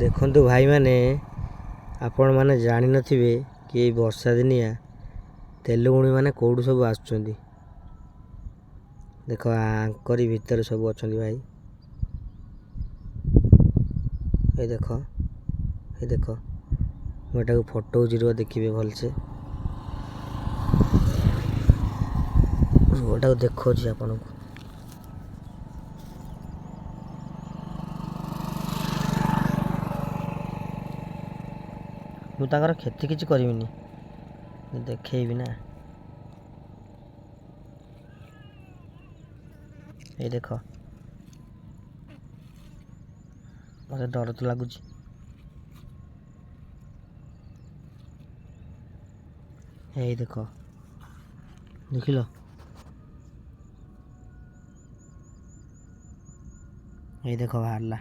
ଦେଖନ୍ତୁ ଭାଇମାନେ, ଆପଣମାନେ ଜାଣିନଥିବେ କି ଏଇ ବର୍ଷା ଦିନିଆ ତେଲୁଗୁଣିମାନେ କେଉଁଠୁ ସବୁ ଆସୁଛନ୍ତି। ଦେଖ ଆଙ୍କରି ଭିତରେ ସବୁ ଅଛନ୍ତି ଭାଇ। ଏ ଦେଖ ମୁଁ ଏଟାକୁ ଫଟୋଉଛି, ରୁହ ଦେଖିବେ ଭଲସେ। ଏଟାକୁ ଦେଖାଉଛି ଆପଣଙ୍କୁ। ମୁଁ ତାଙ୍କର କ୍ଷତି କିଛି କରିବିନି, ଦେଖେଇବି ନା। ଏଇ ଦେଖ, ମୋତେ ଡର ତ ଲାଗୁଛି। ଏଇ ଦେଖ, ଦେଖିଲ? ଏଇ ଦେଖ ବାହାରିଲା।